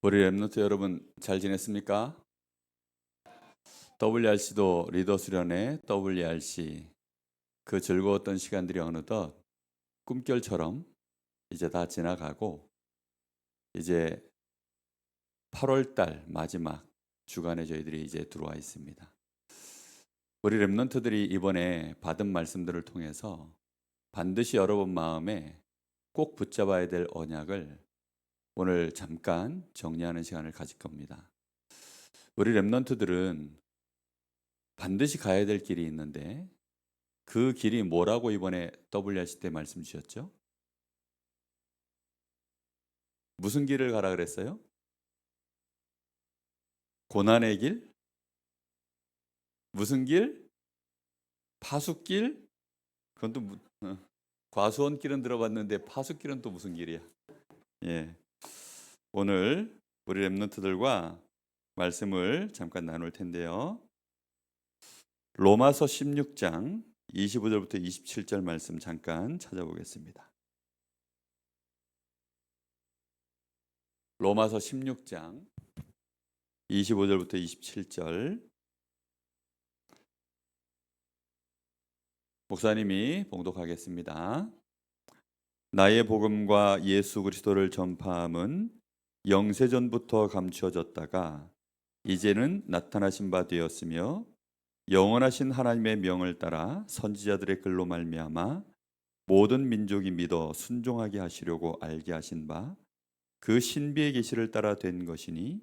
우리 랩런트 여러분 잘 지냈습니까? WRC도 리더 수련회 WRC 그 즐거웠던 시간들이 어느덧 꿈결처럼 이제 다 지나가고 이제 8월 달 마지막 주간에 저희들이 이제 들어와 있습니다. 우리 랩런트들이 이번에 받은 말씀들을 통해서 반드시 여러분 마음에 꼭 붙잡아야 될 언약을 오늘 잠깐 정리하는 시간을 가질 겁니다. 우리 랩런트들은 반드시 가야 될 길이 있는데 그 길이 뭐라고 이번에 WRC 때 말씀 주셨죠? 무슨 길을 가라 그랬어요? 고난의 길? 무슨 길? 파수길? 그건 또 과수원길은 들어봤는데 파수길은 또 무슨 길이야? 예. 오늘 우리 랩런트들과 말씀을 잠깐 나눌 텐데요. 로마서 16장 25절부터 27절 말씀 잠깐 찾아보겠습니다. 로마서 16장 25절부터 27절 목사님이 봉독하겠습니다. 나의 복음과 예수 그리스도를 전파함은 영세전부터 감추어졌다가 이제는 나타나신 바 되었으며 영원하신 하나님의 명을 따라 선지자들의 글로 말미암아 모든 민족이 믿어 순종하게 하시려고 알게 하신 바 그 신비의 계시를 따라 된 것이니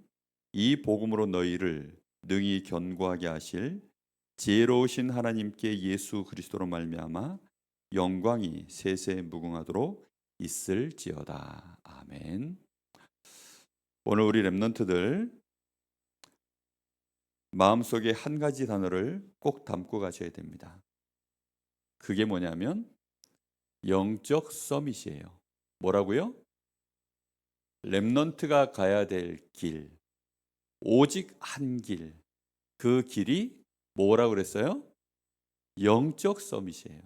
이 복음으로 너희를 능히 견고하게 하실 지혜로우신 하나님께 예수 그리스도로 말미암아 영광이 세세 무궁하도록 있을지어다. 아멘. 오늘 우리 랩런트들 마음속에 한 가지 단어를 꼭 담고 가셔야 됩니다. 그게 뭐냐면 영적 서밋이에요. 뭐라고요? 랩런트가 가야 될 길, 오직 한 길. 그 길이 뭐라고 그랬어요? 영적 서밋이에요.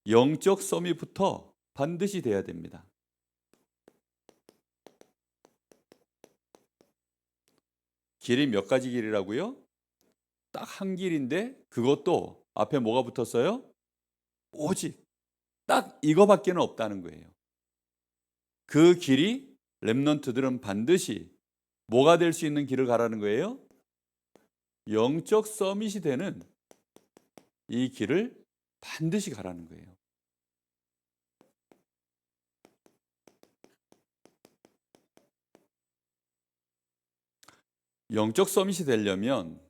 영적 서밋부터 반드시 돼야 됩니다. 길이 몇 가지 길이라고요? 딱 한 길인데 그것도 앞에 뭐가 붙었어요? 오직 딱 이거밖에는 없다는 거예요. 그 길이 랩런트들은 반드시 뭐가 될 수 있는 길을 가라는 거예요? 영적 서밋이 되는 이 길을 반드시 가라는 거예요. 영적 서밋이 되려면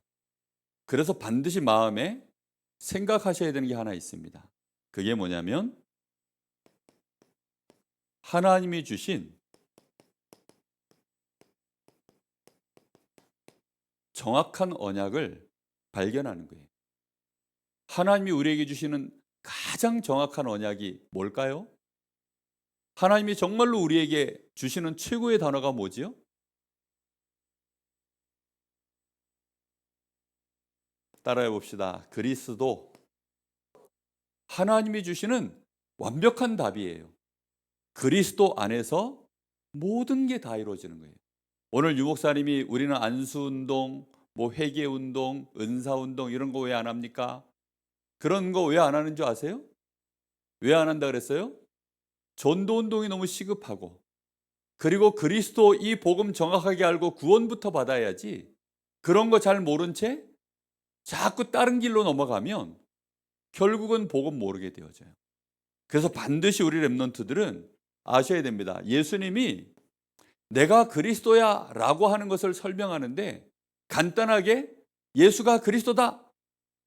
그래서 반드시 마음에 생각하셔야 되는 게 하나 있습니다. 그게 뭐냐면 하나님이 주신 정확한 언약을 발견하는 거예요. 하나님이 우리에게 주시는 가장 정확한 언약이 뭘까요? 하나님이 정말로 우리에게 주시는 최고의 단어가 뭐지요? 따라해 봅시다. 그리스도. 하나님이 주시는 완벽한 답이에요. 그리스도 안에서 모든 게 다 이루어지는 거예요. 오늘 유목사님이 우리는 안수운동, 회개운동, 은사운동 이런 거 왜 안 합니까? 그런 거 왜 안 하는 줄 아세요? 왜 안 한다 그랬어요? 전도운동이 너무 시급하고 그리고 그리스도 이 복음 정확하게 알고 구원부터 받아야지 그런 거 잘 모른 채 자꾸 다른 길로 넘어가면 결국은 복음 모르게 되어져요. 그래서 반드시 우리 랩런트들은 아셔야 됩니다. 예수님이 내가 그리스도야 라고 하는 것을 설명하는데 간단하게 예수가 그리스도다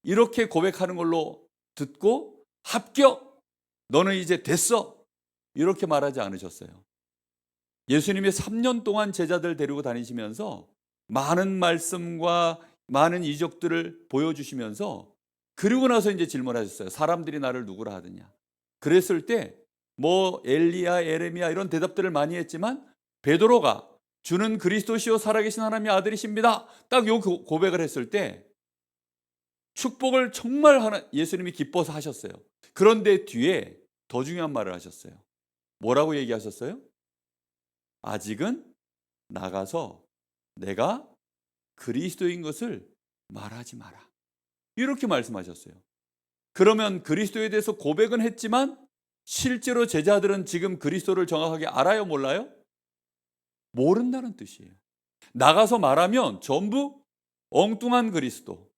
이렇게 고백하는 걸로 듣고 합격! 너는 이제 됐어! 이렇게 말하지 않으셨어요. 예수님이 3년 동안 제자들 데리고 다니시면서 많은 말씀과 많은 이적들을 보여주시면서 그리고 나서 이제 질문하셨어요. 사람들이 나를 누구라 하느냐. 그랬을 때 엘리야, 에레미야 이런 대답들을 많이 했지만 베드로가 주는 그리스도시요 살아계신 하나님의 아들이십니다. 딱 요 고백을 했을 때 축복을 정말 예수님이 기뻐서 하셨어요. 그런데 뒤에 더 중요한 말을 하셨어요. 뭐라고 얘기하셨어요? 아직은 나가서 내가 그리스도인 것을 말하지 마라. 이렇게 말씀하셨어요. 그러면 그리스도에 대해서 고백은 했지만 실제로 제자들은 지금 그리스도를 정확하게 알아요, 몰라요? 모른다는 뜻이에요. 나가서 말하면 전부 엉뚱한 그리스도,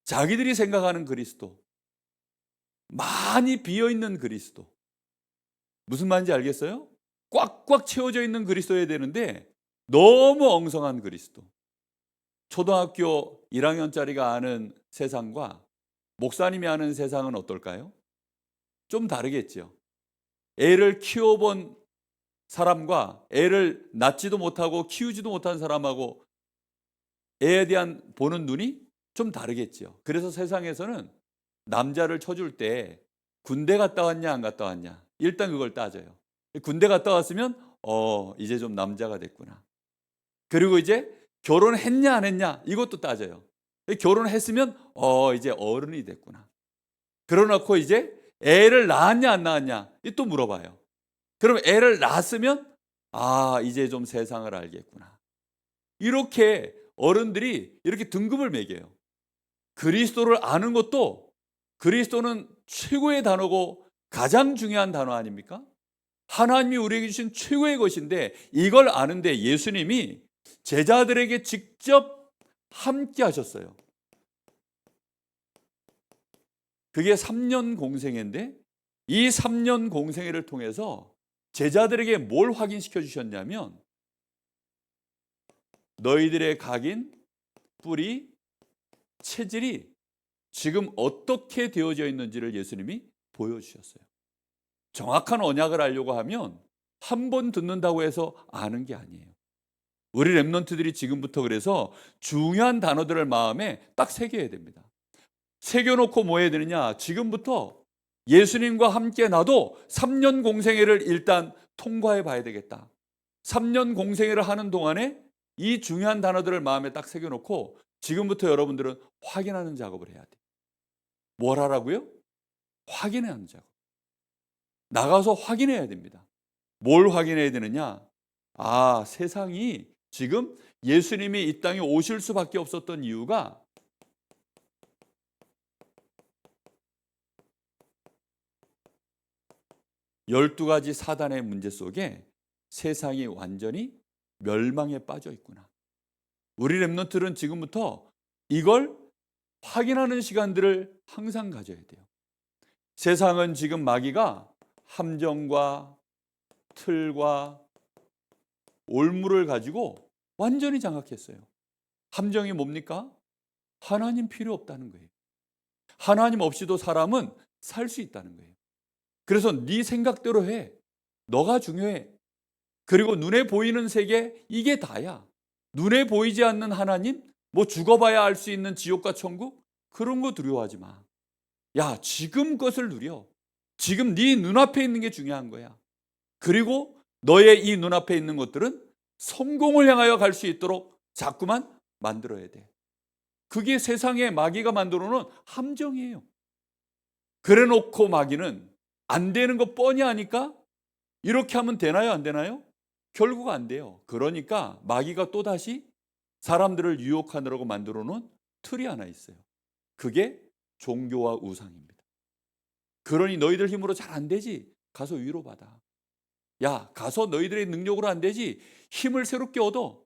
자기들이 생각하는 그리스도, 많이 비어있는 그리스도. 무슨 말인지 알겠어요? 꽉꽉 채워져 있는 그리스도여야 되는데 너무 엉성한 그리스도. 초등학교 1학년짜리가 아는 세상과 목사님이 아는 세상은 어떨까요? 좀 다르겠죠. 애를 키워본 사람과 애를 낳지도 못하고 키우지도 못한 사람하고 애에 대한 보는 눈이 좀 다르겠죠. 그래서 세상에서는 남자를 쳐줄 때 군대 갔다 왔냐 안 갔다 왔냐 일단 그걸 따져요. 군대 갔다 왔으면 이제 좀 남자가 됐구나. 그리고 이제 결혼했냐 안 했냐 이것도 따져요. 결혼했으면 이제 어른이 됐구나. 그러놓고 이제 애를 낳았냐 안 낳았냐 또 물어봐요. 그럼 애를 낳았으면 이제 좀 세상을 알겠구나. 이렇게 어른들이 이렇게 등급을 매겨요. 그리스도를 아는 것도 그리스도는 최고의 단어고 가장 중요한 단어 아닙니까? 하나님이 우리에게 주신 최고의 것인데 이걸 아는데 예수님이 제자들에게 직접 함께 하셨어요. 그게 3년 공생애인데 이 3년 공생애를 통해서 제자들에게 뭘 확인시켜 주셨냐면 너희들의 각인, 뿌리, 체질이 지금 어떻게 되어져 있는지를 예수님이 보여주셨어요. 정확한 언약을 알려고 하면 한 번 듣는다고 해서 아는 게 아니에요. 우리 랩런트들이 지금부터 그래서 중요한 단어들을 마음에 딱 새겨야 됩니다. 새겨놓고 뭐 해야 되느냐? 지금부터 예수님과 함께 나도 3년 공생애를 일단 통과해 봐야 되겠다. 3년 공생애를 하는 동안에 이 중요한 단어들을 마음에 딱 새겨놓고 지금부터 여러분들은 확인하는 작업을 해야 돼요. 뭘 하라고요? 확인하는 작업. 나가서 확인해야 됩니다. 뭘 확인해야 되느냐? 세상이 지금 예수님이 이 땅에 오실 수밖에 없었던 이유가 12가지 사단의 문제 속에 세상이 완전히 멸망에 빠져 있구나. 우리 랩런트는 지금부터 이걸 확인하는 시간들을 항상 가져야 돼요. 세상은 지금 마귀가 함정과 틀과 올무를 가지고 완전히 장악했어요. 함정이 뭡니까? 하나님 필요 없다는 거예요. 하나님 없이도 사람은 살 수 있다는 거예요. 그래서 네 생각대로 해. 너가 중요해. 그리고 눈에 보이는 세계 이게 다야. 눈에 보이지 않는 하나님? 뭐 죽어봐야 알 수 있는 지옥과 천국? 그런 거 두려워하지 마. 야, 지금 것을 누려. 지금 네 눈앞에 있는 게 중요한 거야. 그리고 너의 이 눈앞에 있는 것들은 성공을 향하여 갈 수 있도록 자꾸만 만들어야 돼. 그게 세상에 마귀가 만들어 놓은 함정이에요. 그래 놓고 마귀는 안 되는 거 뻔히 아니까 이렇게 하면 되나요? 안 되나요? 결국 안 돼요. 그러니까 마귀가 또다시 사람들을 유혹하느라고 만들어 놓은 틀이 하나 있어요. 그게 종교와 우상입니다. 그러니 너희들 힘으로 잘 안 되지? 가서 위로받아. 야, 가서 너희들의 능력으로 안 되지? 힘을 새롭게 얻어.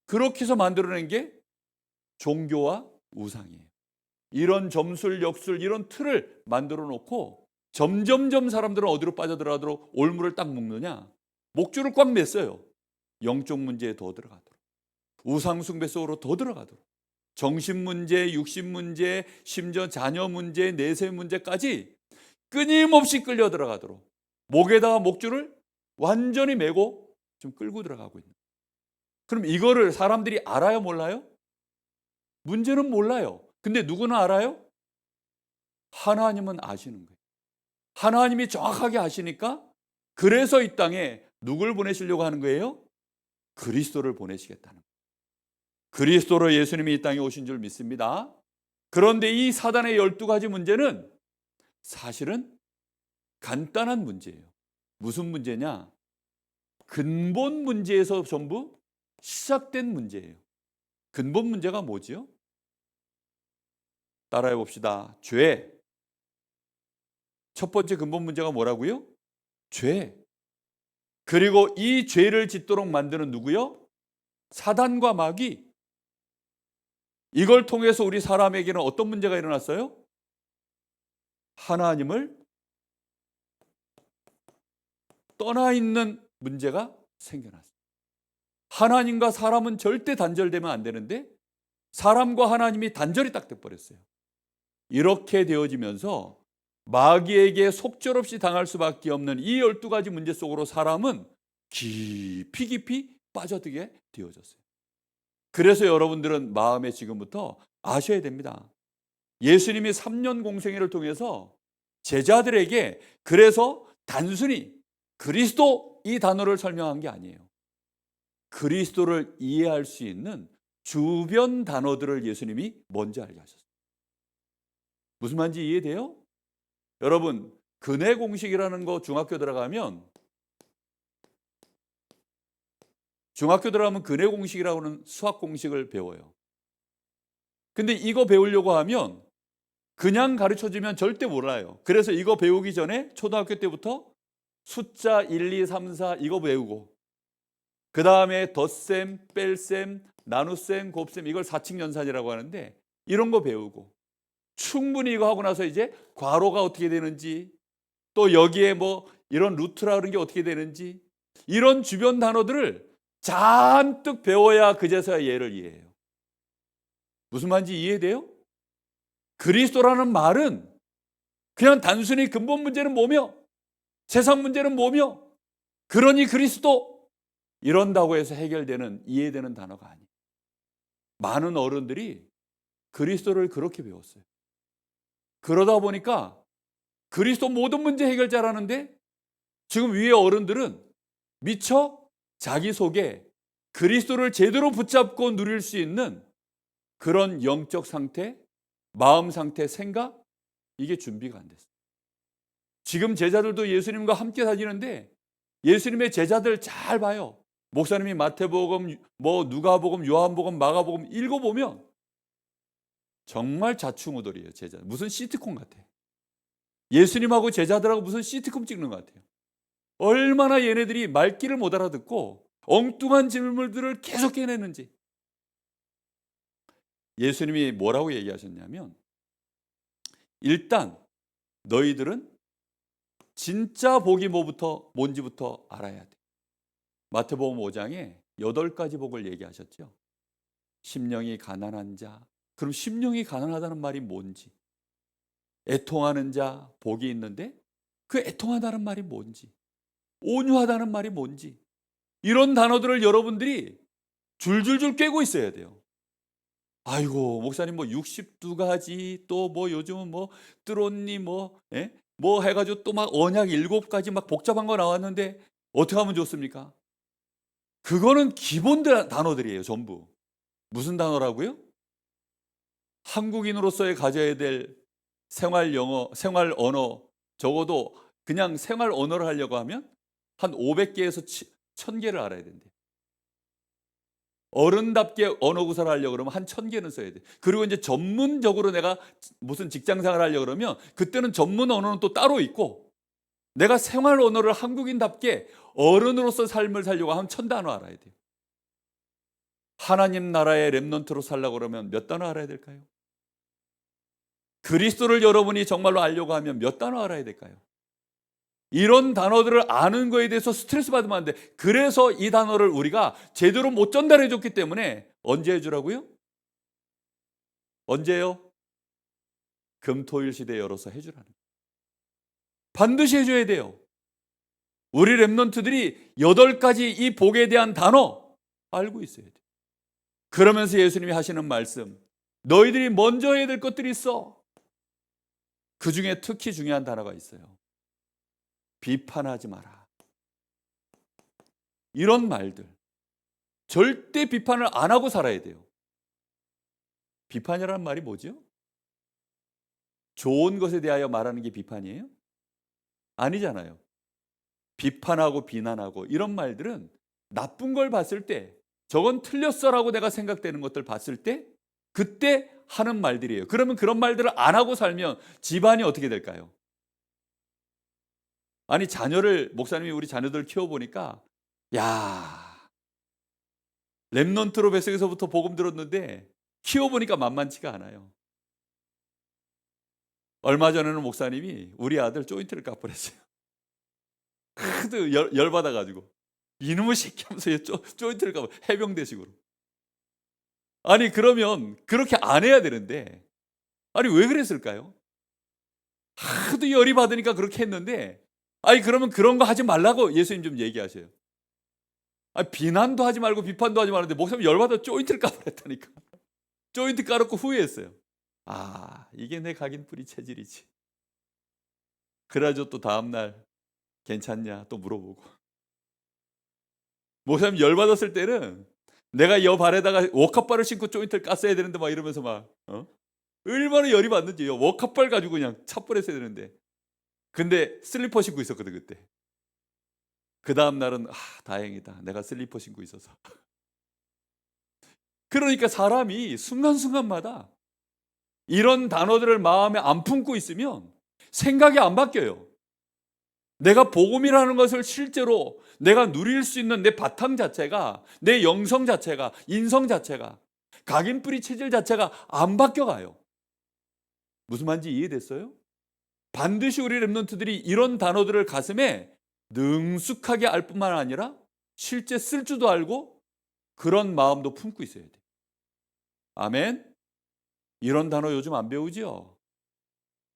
그렇게 해서 만들어낸 게 종교와 우상이에요. 이런 점술, 역술, 이런 틀을 만들어 놓고 점점점 사람들은 어디로 빠져들어가도록 올무를 딱 묶느냐? 목줄을 꽉 맸어요. 영적 문제에 더 들어가도록. 우상 숭배 속으로 더 들어가도록. 정신 문제, 육신 문제, 심지어 자녀 문제, 내세 문제까지 끊임없이 끌려 들어가도록 목에다가 목줄을 완전히 메고 좀 끌고 들어가고 있는. 그럼 이거를 사람들이 알아요, 몰라요? 문제는 몰라요. 근데 누구는 알아요? 하나님은 아시는 거예요. 하나님이 정확하게 아시니까 그래서 이 땅에 누굴 보내시려고 하는 거예요? 그리스도를 보내시겠다는 거예요. 그리스도로 예수님이 이 땅에 오신 줄 믿습니다. 그런데 이 사단의 12가지 문제는 사실은 간단한 문제예요. 무슨 문제냐? 근본 문제에서 전부 시작된 문제예요. 근본 문제가 뭐지요? 따라해 봅시다. 죄. 첫 번째 근본 문제가 뭐라고요? 죄. 그리고 이 죄를 짓도록 만드는 누구요? 사단과 마귀. 이걸 통해서 우리 사람에게는 어떤 문제가 일어났어요? 하나님을 떠나 있는 문제가 생겨났어요. 하나님과 사람은 절대 단절되면 안 되는데 사람과 하나님이 단절이 딱 돼버렸어요. 이렇게 되어지면서 마귀에게 속절없이 당할 수밖에 없는 이 12가지 문제 속으로 사람은 깊이 빠져들게 되어졌어요. 그래서 여러분들은 마음에 지금부터 아셔야 됩니다. 예수님이 3년 공생애를 통해서 제자들에게 그래서 단순히 그리스도 이 단어를 설명한 게 아니에요. 그리스도를 이해할 수 있는 주변 단어들을 예수님이 먼저 알게 하셨어요. 무슨 말인지 이해돼요? 여러분, 근해 공식이라는 거 중학교 들어가면 근해 공식이라고 하는 수학 공식을 배워요. 근데 이거 배우려고 하면 그냥 가르쳐주면 절대 몰라요. 그래서 이거 배우기 전에 초등학교 때부터 숫자 1, 2, 3, 4 이거 배우고 그 다음에 덧셈, 뺄셈, 나눗셈, 곱셈 이걸 사칙연산이라고 하는데 이런 거 배우고 충분히 이거 하고 나서 이제 괄호가 어떻게 되는지 또 여기에 뭐 이런 루트라 그런 게 어떻게 되는지 이런 주변 단어들을 잔뜩 배워야 그제서야 얘를 이해해요. 무슨 말인지 이해돼요? 그리스도라는 말은 그냥 단순히 근본 문제는 뭐며 세상 문제는 뭐며 그러니 그리스도 이런다고 해서 해결되는 이해되는 단어가 아니에요. 많은 어른들이 그리스도를 그렇게 배웠어요. 그러다 보니까 그리스도 모든 문제 해결자라는데 지금 위에 어른들은 미처 자기 속에 그리스도를 제대로 붙잡고 누릴 수 있는 그런 영적 상태, 마음 상태, 생각 이게 준비가 안 됐어요. 지금 제자들도 예수님과 함께 다니는데 예수님의 제자들 잘 봐요. 목사님이 마태복음, 뭐 누가복음, 요한복음, 마가복음 읽어보면 정말 자충우돌이에요. 제자 무슨 시트콤 같아. 예수님하고 제자들하고 무슨 시트콤 찍는 것 같아요. 얼마나 얘네들이 말귀를 못 알아듣고 엉뚱한 질문들을 계속 해내는지. 예수님이 뭐라고 얘기하셨냐면 일단 너희들은 진짜 복이 뭔지부터 알아야 돼. 마태복음 5장에 8가지 복을 얘기하셨죠. 심령이 가난한 자. 그럼 심령이 가난하다는 말이 뭔지. 애통하는 자 복이 있는데 그 애통하다는 말이 뭔지. 온유하다는 말이 뭔지. 이런 단어들을 여러분들이 줄줄줄 꿰고 있어야 돼요. 아이고 목사님 뭐 62가지 또 뭐 요즘은 뭐 뚜롯니 뭐 해가지고 또 막 언약 7가지 막 복잡한 거 나왔는데 어떻게 하면 좋습니까? 그거는 기본 단어들이에요. 전부. 무슨 단어라고요? 한국인으로서의 가져야 될 생활 언어 적어도 그냥 생활 언어를 하려고 하면 한 500개에서 1000개를 알아야 된대요. 어른답게 언어 구사를 하려고 그러면 한 1000개는 써야 돼. 그리고 이제 전문적으로 내가 무슨 직장 생활을 하려고 그러면 그때는 전문 언어는 또 따로 있고 내가 생활 언어를 한국인답게 어른으로서 삶을 살려고 하면 1000단어 알아야 돼요. 하나님 나라의 렘넌트로 살려고 그러면 몇 단어 알아야 될까요? 그리스도를 여러분이 정말로 알려고 하면 몇 단어 알아야 될까요? 이런 단어들을 아는 거에 대해서 스트레스 받으면 안 돼. 그래서 이 단어를 우리가 제대로 못 전달해 줬기 때문에 언제 해주라고요? 언제요? 금토일 시대 열어서 해주라는 거예요. 반드시 해줘야 돼요. 우리 렘넌트들이 8가지 이 복에 대한 단어 알고 있어야 돼요. 그러면서 예수님이 하시는 말씀, 너희들이 먼저 해야 될 것들이 있어. 그 중에 특히 중요한 단어가 있어요. 비판하지 마라. 이런 말들 절대 비판을 안 하고 살아야 돼요. 비판이라는 말이 뭐죠? 좋은 것에 대하여 말하는 게 비판이에요? 아니잖아요. 비판하고 비난하고 이런 말들은 나쁜 걸 봤을 때 저건 틀렸어라고 내가 생각되는 것들 봤을 때 그때 하는 말들이에요. 그러면 그런 말들을 안 하고 살면 집안이 어떻게 될까요? 아니 목사님이 우리 자녀들 키워보니까 야, 랩넌트로 뱃속에서부터 복음 들었는데 키워보니까 만만치가 않아요. 얼마 전에는 목사님이 우리 아들 조인트를 까버렸어요. 하도 열받아가지고 이놈의 새끼 하면서 조인트를 까버 해병대식으로. 아니 그러면 그렇게 안 해야 되는데 아니 왜 그랬을까요? 하도 열이 받으니까 그렇게 했는데 아니 그러면 그런 거 하지 말라고 예수님 좀 얘기하셔요. 아니, 비난도 하지 말고 비판도 하지 말는데 목사님 열받아 조인트를 까버렸다니까. 조인트 까놓고 후회했어요. 아, 이게 내 각인 뿌리 체질이지. 그래가지고 또 다음날 괜찮냐 또 물어보고. 목사님 열받았을 때는 내가 여 발에다가 워커발을 신고 조인트를 깠어야 되는데 막 이러면서 막 얼마나 열이 받는지요. 워커발 가지고 그냥 차버렸어야 되는데. 근데 슬리퍼 신고 있었거든 그때. 그 다음 날은 다행이다. 내가 슬리퍼 신고 있어서. 그러니까 사람이 순간순간마다 이런 단어들을 마음에 안 품고 있으면 생각이 안 바뀌어요. 내가 복음이라는 것을 실제로 내가 누릴 수 있는 내 바탕 자체가, 내 영성 자체가, 인성 자체가, 각인뿌리 체질 자체가 안 바뀌어가요. 무슨 말인지 이해됐어요? 반드시 우리 랩런트들이 이런 단어들을 가슴에 능숙하게 알 뿐만 아니라 실제 쓸 줄도 알고 그런 마음도 품고 있어야 돼요. 아멘. 이런 단어 요즘 안 배우지요?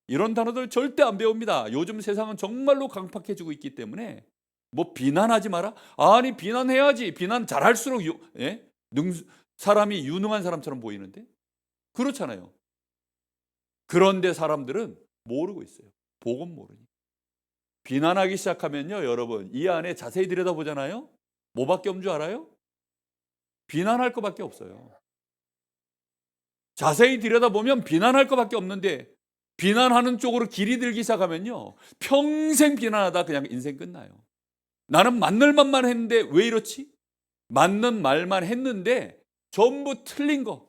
이런 단어들 절대 안 배웁니다. 요즘 세상은 정말로 강팍해지고 있기 때문에 뭐 비난하지 마라? 아니 비난해야지. 비난 잘할수록 사람이 유능한 사람처럼 보이는데 그렇잖아요. 그런데 사람들은 모르고 있어요. 복음 모르니. 비난하기 시작하면요 여러분 이 안에 자세히 들여다보잖아요. 뭐밖에 없는 줄 알아요? 비난할 것밖에 없어요. 자세히 들여다보면 비난할 것밖에 없는데 비난하는 쪽으로 길이 들기 시작하면요 평생 비난하다 그냥 인생 끝나요. 나는 맞는 말만 했는데 왜 이렇지? 맞는 말만 했는데 전부 틀린 거,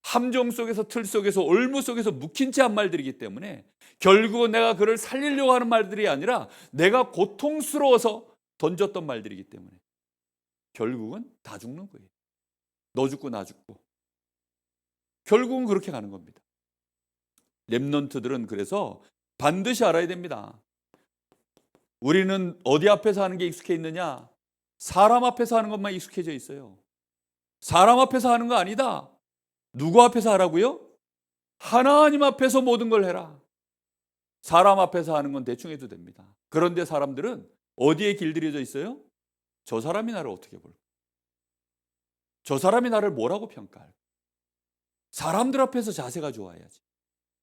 함정 속에서 틀 속에서 올무 속에서 묵힌 채 한 말들이기 때문에 결국은 내가 그를 살리려고 하는 말들이 아니라 내가 고통스러워서 던졌던 말들이기 때문에 결국은 다 죽는 거예요. 너 죽고 나 죽고 결국은 그렇게 가는 겁니다. 랩넌트들은 그래서 반드시 알아야 됩니다. 우리는 어디 앞에서 하는 게 익숙해 있느냐? 사람 앞에서 하는 것만 익숙해져 있어요. 사람 앞에서 하는 거 아니다. 누구 앞에서 하라고요? 하나님 앞에서 모든 걸 해라. 사람 앞에서 하는 건 대충 해도 됩니다. 그런데 사람들은 어디에 길들여져 있어요? 저 사람이 나를 어떻게 볼까? 저 사람이 나를 뭐라고 평가할까? 사람들 앞에서 자세가 좋아야지.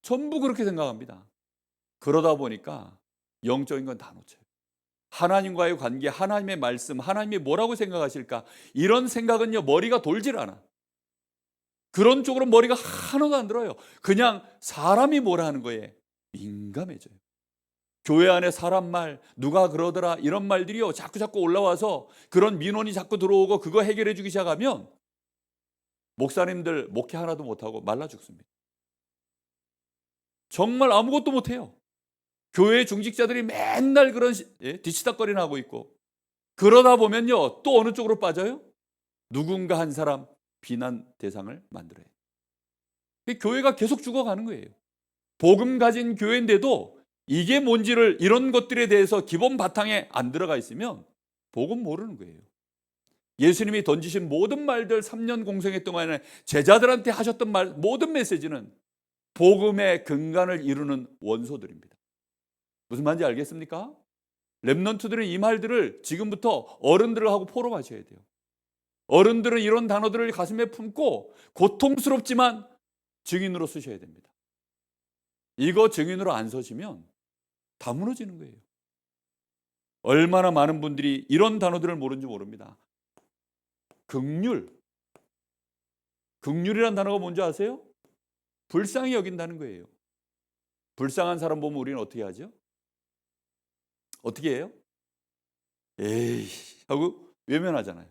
전부 그렇게 생각합니다. 그러다 보니까 영적인 건 다 놓쳐요. 하나님과의 관계, 하나님의 말씀, 하나님이 뭐라고 생각하실까? 이런 생각은요 머리가 돌질 않아. 그런 쪽으로 머리가 하나도 안 들어요. 그냥 사람이 뭐라 하는 거에 민감해져요. 교회 안에 사람 말, 누가 그러더라 이런 말들이요 자꾸 올라와서 그런 민원이 자꾸 들어오고 그거 해결해 주기 시작하면 목사님들 목회 하나도 못하고 말라 죽습니다. 정말 아무것도 못해요. 교회 중직자들이 맨날 그런 뒤치다거리나 하고 있고 그러다 보면요 또 어느 쪽으로 빠져요? 누군가 한 사람 비난 대상을 만들어요. 교회가 계속 죽어가는 거예요. 복음 가진 교회인데도 이게 뭔지를 이런 것들에 대해서 기본 바탕에 안 들어가 있으면 복음 모르는 거예요. 예수님이 던지신 모든 말들 3년 공생애 동안에 제자들한테 하셨던 말 모든 메시지는 복음의 근간을 이루는 원소들입니다. 무슨 말인지 알겠습니까? 랩넌트들은 이 말들을 지금부터 어른들하고 포럼하셔야 돼요. 어른들은 이런 단어들을 가슴에 품고 고통스럽지만 증인으로 쓰셔야 됩니다. 이거 증인으로 안 서시면 다 무너지는 거예요. 얼마나 많은 분들이 이런 단어들을 모르는지 모릅니다. 긍휼이란 단어가 뭔지 아세요? 불쌍히 여긴다는 거예요. 불쌍한 사람 보면 우리는 어떻게 하죠? 어떻게 해요? 에이 하고 외면하잖아요.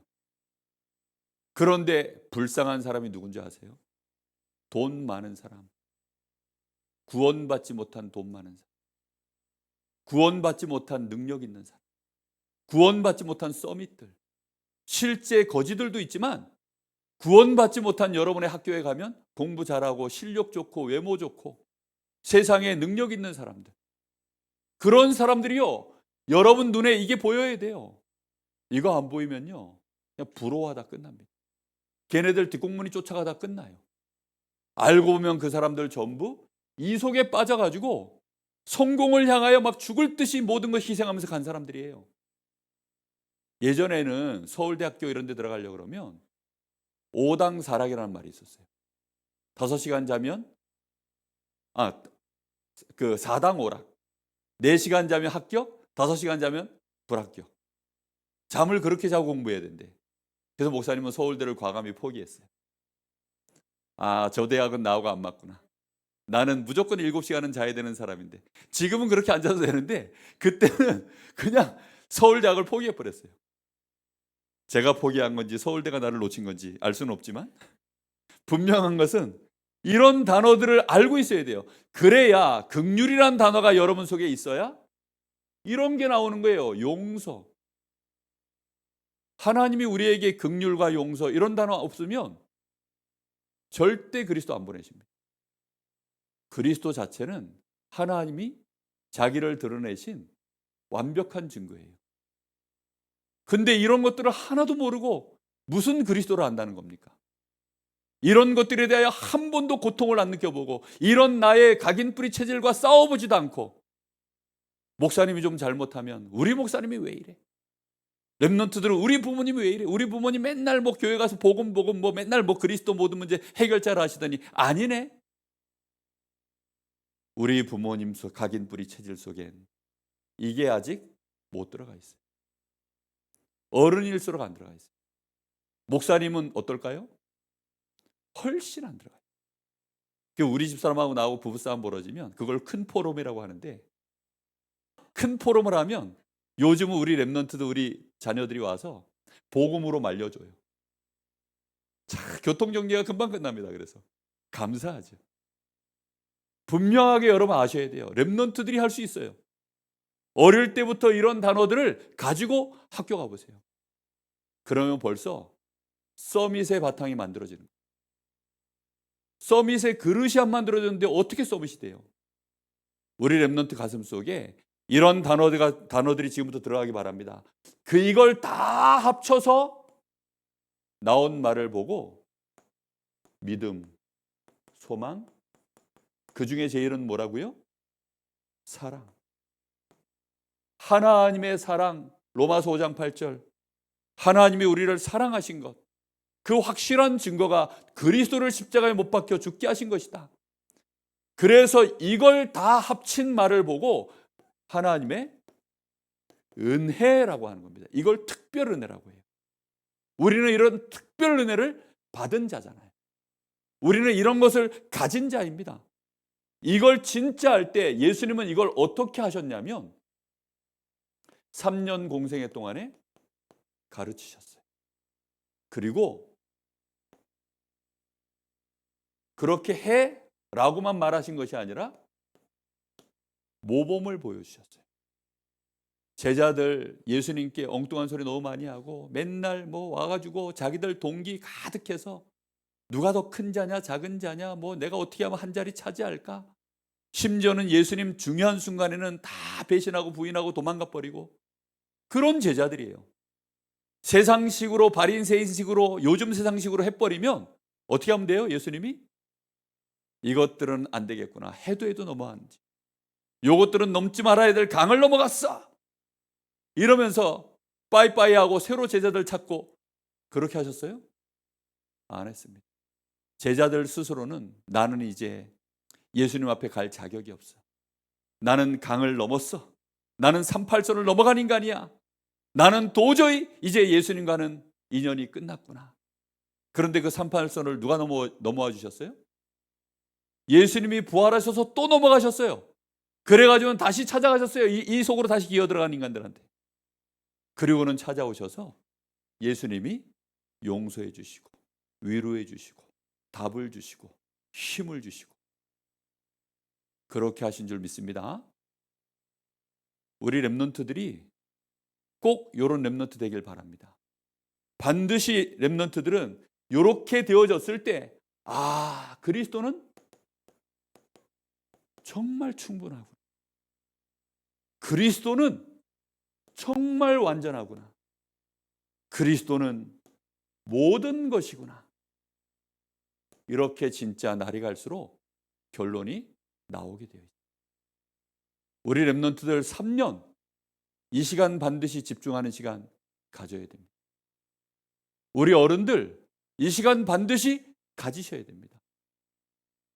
그런데 불쌍한 사람이 누군지 아세요? 돈 많은 사람. 구원받지 못한 돈 많은 사람. 구원받지 못한 능력 있는 사람. 구원받지 못한 서밋들. 실제 거지들도 있지만 구원받지 못한 여러분의 학교에 가면 공부 잘하고 실력 좋고 외모 좋고 세상에 능력 있는 사람들. 그런 사람들이요. 여러분 눈에 이게 보여야 돼요. 이거 안 보이면요. 그냥 부러워하다 끝납니다. 걔네들 뒷공문이 쫓아가다 끝나요. 알고 보면 그 사람들 전부 이 속에 빠져가지고 성공을 향하여 막 죽을 듯이 모든 걸 희생하면서 간 사람들이에요. 예전에는 서울대학교 이런 데 들어가려고 그러면 5당 4락이라는 말이 있었어요. 5시간 자면 그 4당 5락. 4시간 자면 합격, 5시간 자면 불합격. 잠을 그렇게 자고 공부해야 된대. 그래서 목사님은 서울대를 과감히 포기했어요. 저 대학은 나하고 안 맞구나. 나는 무조건 7시간은 자야 되는 사람인데. 지금은 그렇게 안 자도 되는데 그때는 그냥 서울대학을 포기해버렸어요. 제가 포기한 건지 서울대가 나를 놓친 건지 알 수는 없지만 분명한 것은 이런 단어들을 알고 있어야 돼요. 그래야 긍휼이란 단어가 여러분 속에 있어야 이런 게 나오는 거예요. 용서. 하나님이 우리에게 긍휼과 용서 이런 단어 없으면 절대 그리스도 안 보내십니다. 그리스도 자체는 하나님이 자기를 드러내신 완벽한 증거예요. 근데 이런 것들을 하나도 모르고 무슨 그리스도를 안다는 겁니까? 이런 것들에 대하여 한 번도 고통을 안 느껴보고 이런 나의 각인뿌리 체질과 싸워보지도 않고 목사님이 좀 잘못하면 우리 목사님이 왜 이래? 렘넌트들은 우리 부모님이 왜 이래? 우리 부모님 맨날 뭐 교회 가서 복음 뭐 맨날 뭐 그리스도 모든 문제 해결자를 하시더니 아니네. 우리 부모님 속 각인뿌리 체질 속엔 이게 아직 못 들어가 있어요. 어른일수록 안 들어가 있어요. 목사님은 어떨까요? 훨씬 안 들어가요. 우리 집사람하고 나하고 부부싸움 벌어지면 그걸 큰 포럼이라고 하는데 큰 포럼을 하면 요즘은 우리 렘넌트도 우리 자녀들이 와서 복음으로 말려줘요. 교통정리가 금방 끝납니다. 그래서 감사하죠. 분명하게 여러분 아셔야 돼요. 렘넌트들이 할 수 있어요. 어릴 때부터 이런 단어들을 가지고 학교 가보세요. 그러면 벌써 서밋의 바탕이 만들어지는 거예요. 서밋의 그릇이 안 만들어졌는데 어떻게 서밋이 돼요? 우리 렘넌트 가슴 속에 이런 단어들이 지금부터 들어가기 바랍니다. 이걸 다 합쳐서 나온 말을 보고 믿음, 소망, 그 중에 제일은 뭐라고요? 사랑. 하나님의 사랑, 로마서 5장 8절. 하나님이 우리를 사랑하신 것. 그 확실한 증거가 그리스도를 십자가에 못 박혀 죽게 하신 것이다. 그래서 이걸 다 합친 말을 보고 하나님의 은혜라고 하는 겁니다. 이걸 특별 은혜라고 해요. 우리는 이런 특별 은혜를 받은 자잖아요. 우리는 이런 것을 가진 자입니다. 이걸 진짜 할 때 예수님은 이걸 어떻게 하셨냐면 3년 공생애 동안에 가르치셨어요. 그리고 그렇게 해 라고만 말하신 것이 아니라 모범을 보여주셨어요. 제자들 예수님께 엉뚱한 소리 너무 많이 하고 맨날 뭐 와가지고 자기들 동기 가득해서 누가 더 큰 자냐 작은 자냐 뭐 내가 어떻게 하면 한 자리 차지할까, 심지어는 예수님 중요한 순간에는 다 배신하고 부인하고 도망가 버리고 그런 제자들이에요. 세상식으로 바리새인식으로 요즘 세상식으로 해버리면 어떻게 하면 돼요? 예수님이 이것들은 안 되겠구나, 해도 넘어가는지 요것들은 넘지 말아야 될 강을 넘어갔어 이러면서 빠이빠이하고 새로 제자들 찾고 그렇게 하셨어요? 안 했습니다. 제자들 스스로는 나는 이제 예수님 앞에 갈 자격이 없어. 나는 강을 넘었어. 나는 38선을 넘어간 인간이야. 나는 도저히 이제 예수님과는 인연이 끝났구나. 그런데 그 38선을 누가 넘어와 주셨어요? 예수님이 부활하셔서 또 넘어가셨어요. 그래가지고 다시 찾아가셨어요. 이 속으로 다시 기어 들어간 인간들한테. 그리고는 찾아오셔서 예수님이 용서해 주시고 위로해 주시고 답을 주시고 힘을 주시고 그렇게 하신 줄 믿습니다. 우리 렘넌트들이 꼭 이런 렘넌트 되길 바랍니다. 반드시 렘넌트들은 이렇게 되어졌을 때 그리스도는 정말 충분하구나. 그리스도는 정말 완전하구나. 그리스도는 모든 것이구나. 이렇게 진짜 날이 갈수록 결론이 나오게 되어 있습니다. 우리 렘넌트들 3년 이 시간 반드시 집중하는 시간 가져야 됩니다. 우리 어른들 이 시간 반드시 가지셔야 됩니다.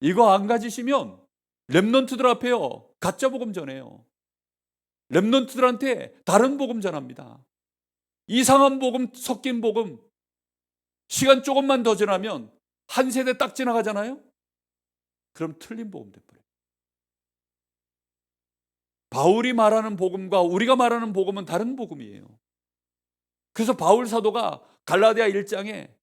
이거 안 가지시면 렘넌트들 앞에요 가짜 복음 전해요. 렘넌트들한테 다른 복음 전합니다. 이상한 복음, 섞인 복음. 시간 조금만 더 지나면 한 세대 딱 지나가잖아요. 그럼 틀린 복음 돼버려요. 바울이 말하는 복음과 우리가 말하는 복음은 다른 복음이에요. 그래서 바울 사도가 갈라디아 1장에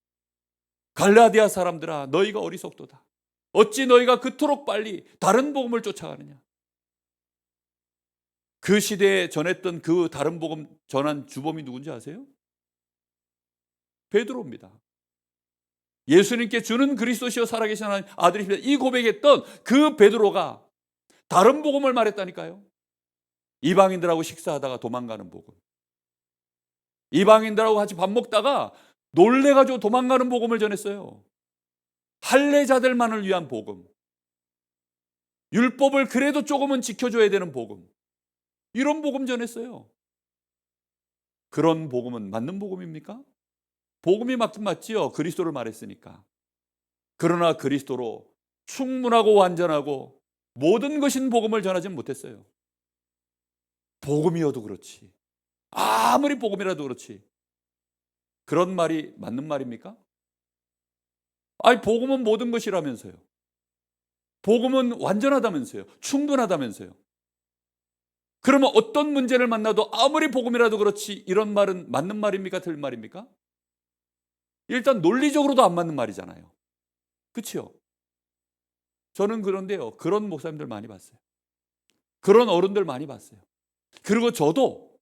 갈라디아 사람들아 너희가 어리석도다. 어찌 너희가 그토록 빨리 다른 복음을 쫓아가느냐. 그 시대에 전했던 그 다른 복음 전한 주범이 누군지 아세요? 베드로입니다. 예수님께 주는 그리스도시요 살아계신 하나님 아들이십니다. 이 고백했던 그 베드로가 다른 복음을 말했다니까요. 이방인들하고 식사하다가 도망가는 복음. 이방인들하고 같이 밥 먹다가 놀래가지고 도망가는 복음을 전했어요. 할례자들만을 위한 복음. 율법을 그래도 조금은 지켜줘야 되는 복음. 이런 복음 전했어요. 그런 복음은 맞는 복음입니까? 복음이 맞긴 맞지요. 그리스도를 말했으니까. 그러나 그리스도로 충분하고 완전하고 모든 것인 복음을 전하지는 못했어요. 복음이어도 그렇지. 아무리 복음이라도 그렇지. 그런 말이 맞는 말입니까? 아니 복음은 모든 것이라면서요. 복음은 완전하다면서요. 충분하다면서요. 그러면 어떤 문제를 만나도 아무리 복음이라도 그렇지 이런 말은 맞는 말입니까? 틀린 말입니까? 일단 논리적으로도 안 맞는 말이잖아요. 그렇죠? 저는 그런데요. 그런 목사님들 많이 봤어요. 그런 어른들 많이 봤어요. 그리고 저도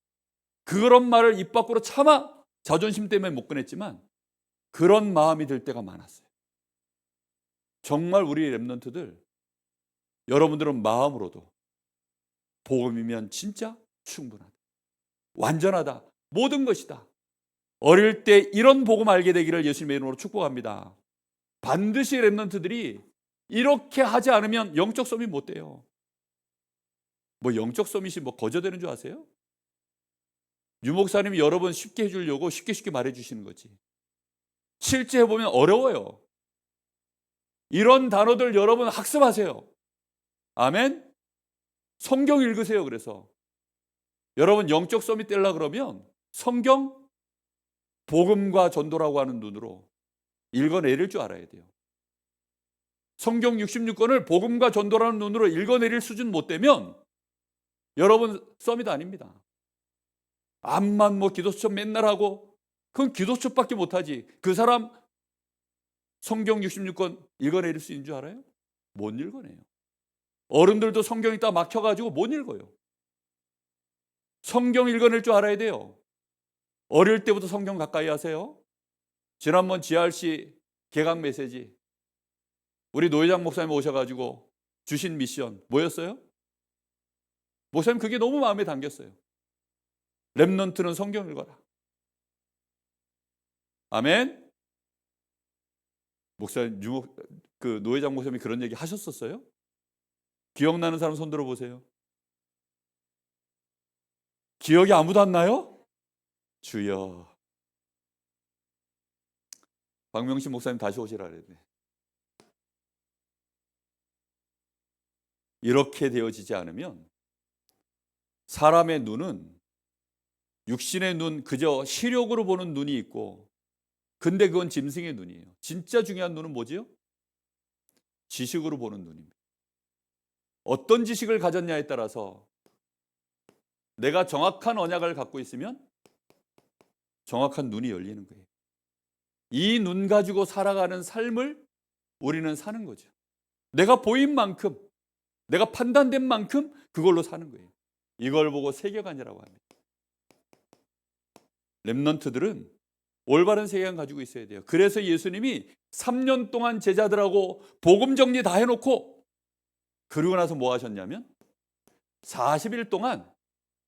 그런 말을 입 밖으로 차마 자존심 때문에 못 꺼냈지만 그런 마음이 들 때가 많았어요. 정말 우리 렘넌트들 여러분들은 마음으로도 복음이면 진짜 충분하다. 완전하다. 모든 것이다. 어릴 때 이런 복음 알게 되기를 예수님의 이름으로 축복합니다. 반드시 렘넌트들이 이렇게 하지 않으면 영적 서밋 못 돼요. 뭐 영적 서밋이 뭐 거저되는 줄 아세요? 유 목사님이 여러분 쉽게 해주려고 쉽게 말해 주시는 거지. 실제 해보면 어려워요. 이런 단어들 여러분 학습하세요. 아멘? 성경 읽으세요. 그래서 여러분 영적 서밋 되려고 그러면 성경 복음과 전도라고 하는 눈으로 읽어내릴 줄 알아야 돼요. 성경 66권을 복음과 전도라는 눈으로 읽어내릴 수준 못 되면 여러분 서밋 아닙니다. 암만 뭐 기도처 맨날 하고 그건 기도처밖에 못하지. 그 사람 성경 66권 읽어내릴 수 있는 줄 알아요? 못 읽어내요. 어른들도 성경 있다 막혀가지고 못 읽어요. 성경 읽어낼 줄 알아야 돼요. 어릴 때부터 성경 가까이 하세요. 지난번 GRC 개강 메시지 우리 노회장 목사님 오셔가지고 주신 미션 뭐였어요? 목사님 그게 너무 마음에 담겼어요. 렘넌트는 성경 읽어라. 아멘. 목사님 그 노회장 목사님이 그런 얘기 하셨었어요? 기억나는 사람 손 들어보세요. 기억이 아무도 안 나요? 주여. 박명신 목사님 다시 오시라 그랬네. 이렇게 되어지지 않으면 사람의 눈은 육신의 눈 그저 시력으로 보는 눈이 있고 근데 그건 짐승의 눈이에요. 진짜 중요한 눈은 뭐지요? 지식으로 보는 눈입니다. 어떤 지식을 가졌냐에 따라서 내가 정확한 언약을 갖고 있으면 정확한 눈이 열리는 거예요. 이 눈 가지고 살아가는 삶을 우리는 사는 거죠. 내가 보인 만큼, 내가 판단된 만큼 그걸로 사는 거예요. 이걸 보고 세계관이라고 합니다. 렘넌트들은 올바른 세계관 가지고 있어야 돼요. 그래서 예수님이 3년 동안 제자들하고 복음 정리 다 해놓고 그러고 나서 뭐 하셨냐면 40일 동안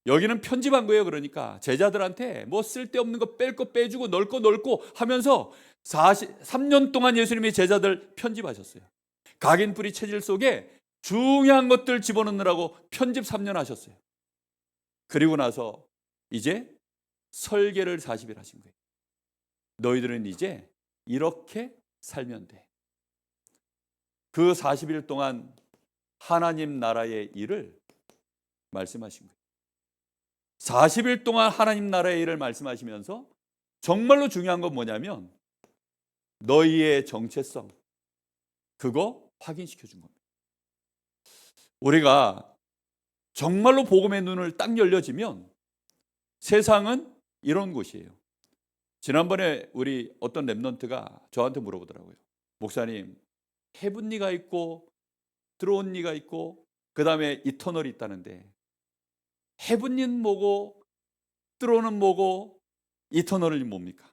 여기는 편집한 거예요. 그러니까 제자들한테 뭐 쓸데없는 거 뺄 거 빼주고 넣을 거 넣고 하면서 3년 동안 예수님이 제자들 편집하셨어요. 각인뿌리 체질 속에 중요한 것들 집어넣느라고 편집 3년 하셨어요. 그리고 나서 이제 설계를 40일 하신 거예요. 너희들은 이제 이렇게 살면 돼. 그 40일 동안 하나님 나라의 일을 말씀하신 거예요. 40일 동안 하나님 나라의 일을 말씀하시면서 정말로 중요한 건 뭐냐면 너희의 정체성, 그거 확인시켜 준 겁니다. 우리가 정말로 복음의 눈을 딱 열려지면 세상은 이런 곳이에요. 지난번에 우리 어떤 렘넌트가 저한테 물어보더라고요. 목사님, 헤븐리가 있고 드론리가 있고 그 다음에 이터널이 있다는데 헤븐리는 뭐고 드론은 뭐고 이터널은 뭡니까?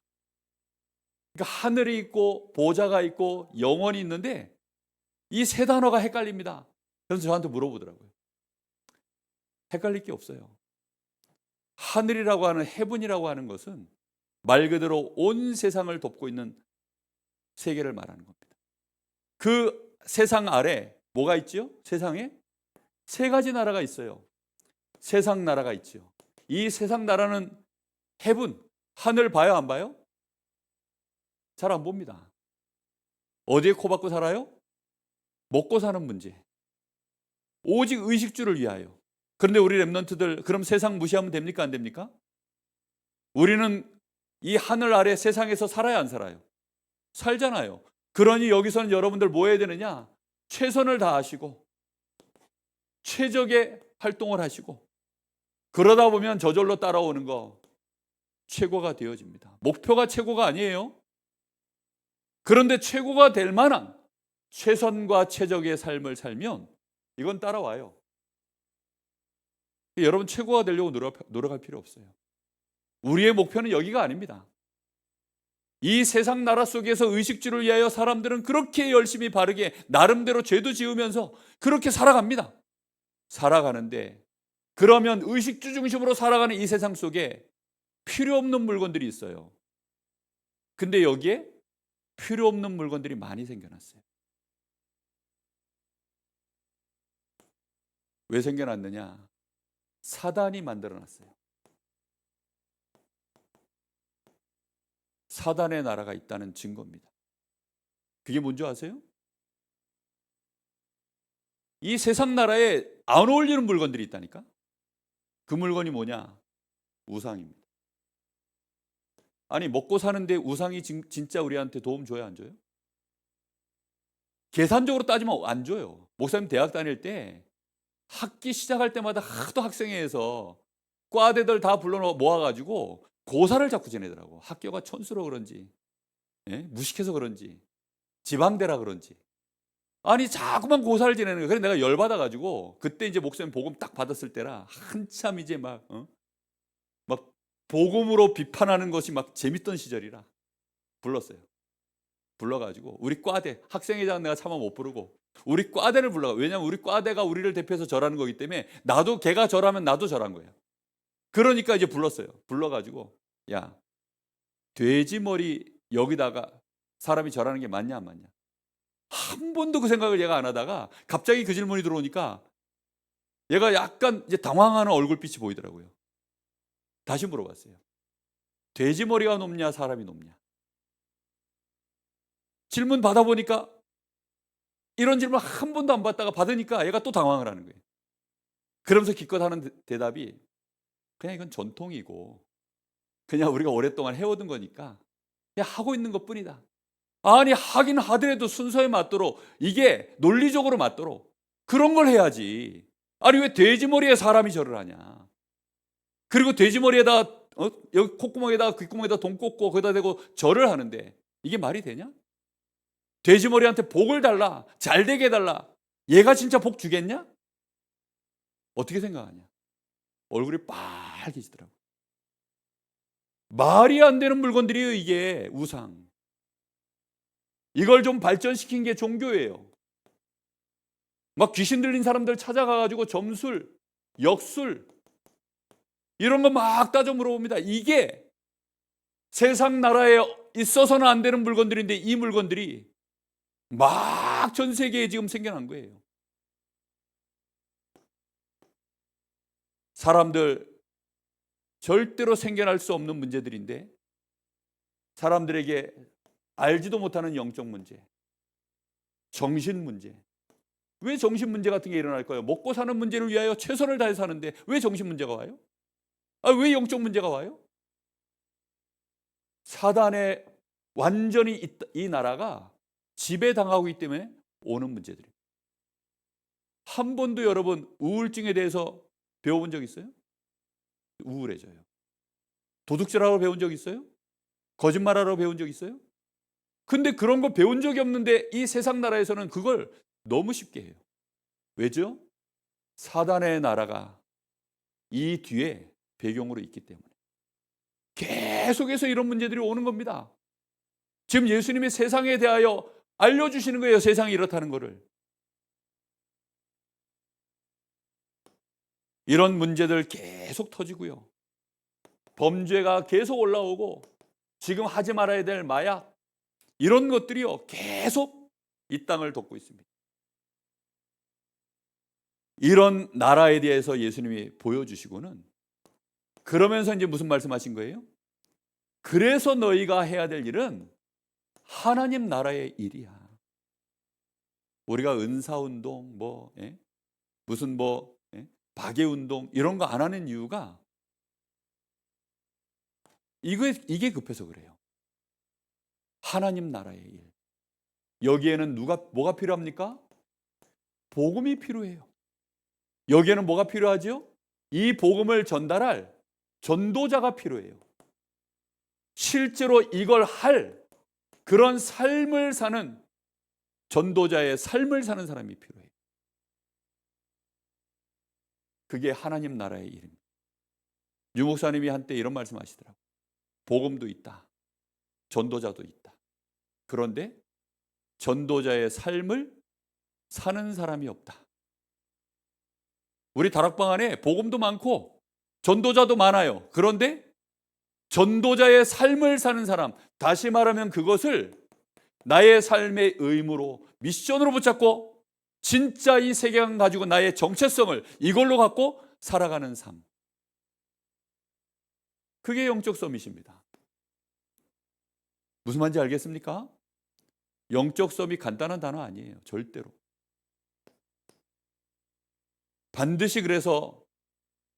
그러니까 하늘이 있고 보좌가 있고 영원이 있는데 이 세 단어가 헷갈립니다. 그래서 저한테 물어보더라고요. 헷갈릴 게 없어요. 하늘이라고 하는 헤븐이라고 하는 것은 말 그대로 온 세상을 덮고 있는 세계를 말하는 겁니다. 그 세상 아래 뭐가 있죠? 세상에 세 가지 나라가 있어요. 세상 나라가 있죠. 이 세상 나라는 헤븐, 하늘 봐요, 안 봐요? 잘 안 봅니다. 어디에 코 박고 살아요? 먹고 사는 문제. 오직 의식주를 위하여. 그런데 우리 렘넌트들 그럼 세상 무시하면 됩니까? 안 됩니까? 우리는 이 하늘 아래 세상에서 살아야 안 살아요? 살잖아요. 그러니 여기서는 여러분들 뭐 해야 되느냐? 최선을 다하시고 최적의 활동을 하시고 그러다 보면 저절로 따라오는 거 최고가 되어집니다. 목표가 최고가 아니에요. 그런데 최고가 될 만한 최선과 최적의 삶을 살면 이건 따라와요. 여러분 최고가 되려고 노력할 필요 없어요. 우리의 목표는 여기가 아닙니다. 이 세상 나라 속에서 의식주를 위하여 사람들은 그렇게 열심히 바르게 나름대로 죄도 지으면서 그렇게 살아갑니다. 살아가는데 그러면 의식주 중심으로 살아가는 이 세상 속에 필요 없는 물건들이 있어요. 근데 여기에 필요 없는 물건들이 많이 생겨났어요. 왜 생겨났느냐? 사단이 만들어놨어요. 사단의 나라가 있다는 증거입니다. 그게 뭔지 아세요? 이 세상 나라에 안 어울리는 물건들이 있다니까? 그 물건이 뭐냐? 우상입니다. 아니 먹고 사는데 우상이 진짜 우리한테 도움 줘요, 안 줘요? 계산적으로 따지면 안 줘요. 목사님 대학 다닐 때 학기 시작할 때마다 하도 학생회에서 과대들 다 불러 모아가지고 고사를 자꾸 지내더라고. 학교가 촌수로 그런지, 무식해서 그런지, 지방대라 그런지. 아니 자꾸만 고사를 지내는 거예요. 그래서 내가 열받아가지고 그때 이제 목사님 복음 딱 받았을 때라 한참 이제 막 복음으로 비판하는 것이 막 재밌던 시절이라 불렀어요. 불러가지고 우리 과대 학생회장 내가 차마 못 부르고 우리 과대를 불러가. 왜냐하면 우리 과대가 우리를 대표해서 절하는 거기 때문에 나도 걔가 절하면 나도 절한 거예요. 그러니까 이제 불렀어요. 불러가지고 야 돼지 머리 여기다가 사람이 절하는 게 맞냐 안 맞냐. 한 번도 그 생각을 얘가 안 하다가 갑자기 그 질문이 들어오니까 얘가 약간 이제 당황하는 얼굴빛이 보이더라고요. 다시 물어봤어요. 돼지 머리가 높냐 사람이 높냐. 질문 받아보니까 이런 질문 한 번도 안 받다가 받으니까 얘가 또 당황을 하는 거예요. 그러면서 기껏 하는 대답이 그냥 이건 전통이고 그냥 우리가 오랫동안 해오던 거니까 그냥 하고 있는 것뿐이다. 아니 하긴 하더라도 순서에 맞도록 이게 논리적으로 맞도록 그런 걸 해야지. 아니 왜 돼지머리에 사람이 절을 하냐. 그리고 돼지머리에다 여기 콧구멍에다 귓구멍에다 돈 꽂고 거기다 대고 절을 하는데 이게 말이 되냐? 돼지머리한테 복을 달라, 잘 되게 해달라. 얘가 진짜 복 주겠냐? 어떻게 생각하냐? 얼굴이 빨개지더라고. 말이 안 되는 물건들이에요, 이게 우상. 이걸 좀 발전시킨 게 종교예요. 막 귀신 들린 사람들 찾아가가지고 점술, 역술 이런 거 막 따져 물어봅니다. 이게 세상 나라에 있어서는 안 되는 물건들인데 이 물건들이 막 전 세계에 지금 생겨난 거예요. 사람들 절대로 생겨날 수 없는 문제들인데 사람들에게 알지도 못하는 영적 문제, 정신 문제. 왜 정신 문제 같은 게 일어날까요? 먹고 사는 문제를 위하여 최선을 다해서 사는데 왜 정신 문제가 와요? 왜 영적 문제가 와요? 사단의 완전히 이 나라가 지배당하고 있기 때문에 오는 문제들이에요. 한 번도 여러분 우울증에 대해서 배워본 적 있어요? 우울해져요. 도둑질하러 배운 적 있어요? 거짓말하러 배운 적 있어요? 근데 그런 거 배운 적이 없는데 이 세상 나라에서는 그걸 너무 쉽게 해요. 왜죠? 사단의 나라가 이 뒤에 배경으로 있기 때문에 계속해서 이런 문제들이 오는 겁니다. 지금 예수님이 세상에 대하여 알려주시는 거예요. 세상이 이렇다는 거를. 이런 문제들 계속 터지고요. 범죄가 계속 올라오고 지금 하지 말아야 될 마약 이런 것들이요. 계속 이 땅을 덮고 있습니다. 이런 나라에 대해서 예수님이 보여주시고는 그러면서 이제 무슨 말씀하신 거예요? 그래서 너희가 해야 될 일은 하나님 나라의 일이야. 우리가 은사운동 무슨 박예운동 이런 거 안 하는 이유가 이게 급해서 그래요. 하나님 나라의 일. 여기에는 뭐가 필요합니까? 복음이 필요해요. 여기에는 뭐가 필요하죠? 이 복음을 전달할 전도자가 필요해요. 실제로 이걸 할 그런 삶을 사는 전도자의 삶을 사는 사람이 필요해요. 그게 하나님 나라의 일입니다. 유 목사님이 한때 이런 말씀하시더라고요. 복음도 있다. 전도자도 있다. 그런데 전도자의 삶을 사는 사람이 없다. 우리 다락방 안에 복음도 많고 전도자도 많아요. 그런데 전도자의 삶을 사는 사람, 다시 말하면 그것을 나의 삶의 의무로 미션으로 붙잡고 진짜 이 세계관 가지고 나의 정체성을 이걸로 갖고 살아가는 삶. 그게 영적 서밋입니다. 무슨 말인지 알겠습니까? 영적 서밋 간단한 단어 아니에요. 절대로. 반드시 그래서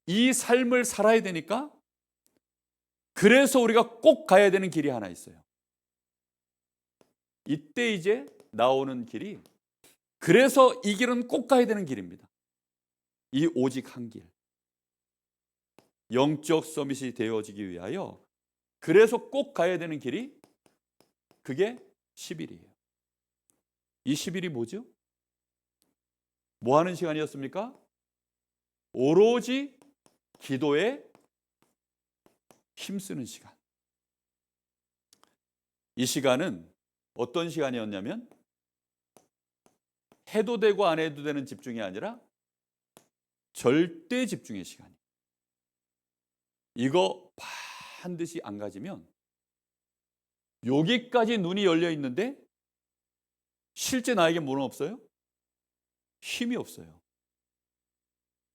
이 삶을 살아야 되니까 그래서 우리가 꼭 가야 되는 길이 하나 있어요. 이때 이제 나오는 길이 그래서 이 길은 꼭 가야 되는 길입니다. 이 오직 한 길. 영적 서밋이 되어지기 위하여 그래서 꼭 가야 되는 길이 그게 10일이에요. 이 10일이 뭐죠? 뭐 하는 시간이었습니까? 오로지 기도에 힘쓰는 시간. 이 시간은 어떤 시간이었냐면 해도 되고 안 해도 되는 집중이 아니라 절대 집중의 시간이에요. 이거 반드시 안 가지면 여기까지 눈이 열려 있는데 실제 나에게 뭐는 없어요? 힘이 없어요.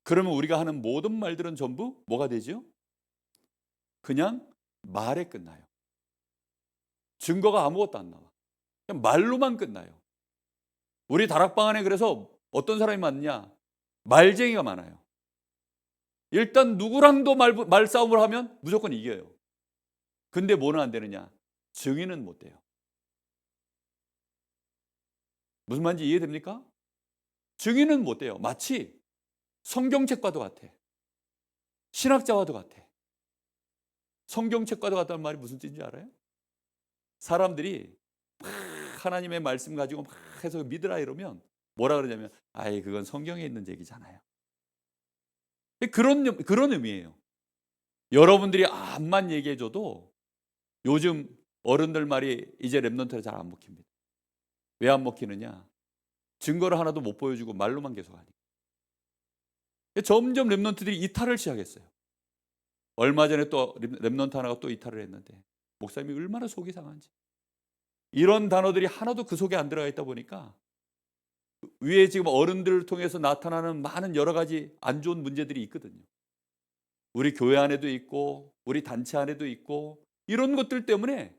그러면 우리가 하는 모든 말들은 전부 뭐가 되죠? 그냥 말에 끝나요. 증거가 아무것도 안 나와. 그냥 말로만 끝나요. 우리 다락방 안에 그래서 어떤 사람이 많냐? 말쟁이가 많아요. 일단 누구랑도 말싸움을 하면 무조건 이겨요. 근데 뭐는 안 되느냐? 증인은 못 돼요. 무슨 말인지 이해됩니까? 증인은 못 돼요. 마치 성경책과도 같아. 신학자와도 같아. 성경책과도 같다는 말이 무슨 뜻인지 알아요? 사람들이 막 하나님의 말씀 가지고 막 해서 믿으라 이러면 뭐라 그러냐면 아이 그건 성경에 있는 얘기잖아요. 그런 의미예요. 여러분들이 암만 얘기해 줘도 요즘 어른들 말이 이제 랩넌트를 잘 안 먹힙니다. 왜 안 먹히느냐? 증거를 하나도 못 보여주고 말로만 계속 하니까. 점점 랩넌트들이 이탈을 시작했어요. 얼마 전에 또 랩넌트 하나가 또 이탈을 했는데 목사님이 얼마나 속이 상한지. 이런 단어들이 하나도 그 속에 안 들어가 있다 보니까 위에 지금 어른들을 통해서 나타나는 많은 여러 가지 안 좋은 문제들이 있거든요. 우리 교회 안에도 있고 우리 단체 안에도 있고 이런 것들 때문에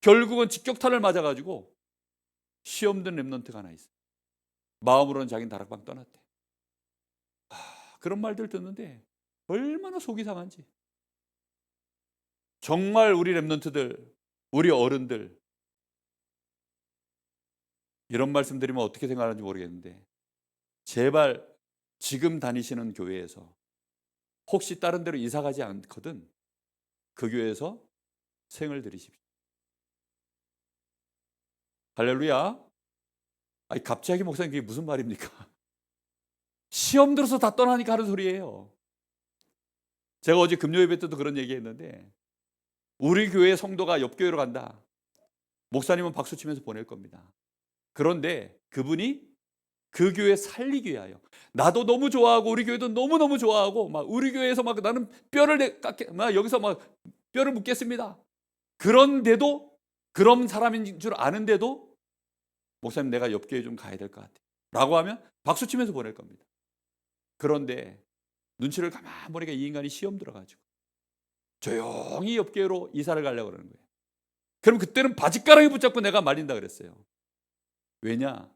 결국은 직격탄을 맞아가지고 시험 든 랩넌트가 하나 있어요. 마음으로는 자기는 다락방 떠났대. 그런 말들 듣는데 얼마나 속이 상한지. 정말 우리 랩넌트들, 우리 어른들 이런 말씀 드리면 어떻게 생각하는지 모르겠는데 제발 지금 다니시는 교회에서 혹시 다른 데로 이사 가지 않거든 그 교회에서 생을 들이십시오. 할렐루야. 아니 갑자기 목사님 그게 무슨 말입니까? 시험 들어서 다 떠나니까 하는 소리예요. 제가 어제 금요 예배 때도 그런 얘기했는데 우리 교회 성도가 옆 교회로 간다. 목사님은 박수 치면서 보낼 겁니다. 그런데 그분이 그 교회 살리기 위하여 나도 너무 좋아하고 우리 교회도 너무너무 좋아하고 막 우리 교회에서 막 나는 뼈를 막 여기서 막 뼈를 묻겠습니다. 그런데도 그런 사람인 줄 아는데도 목사님 내가 옆 교회 좀 가야 될 것 같아 라고 하면 박수 치면서 보낼 겁니다. 그런데 눈치를 가만 보니까 이 인간이 시험 들어가지고 조용히 옆 교회로 이사를 가려고 그러는 거예요. 그럼 그때는 바짓가랑이 붙잡고 내가 말린다 그랬어요. 왜냐?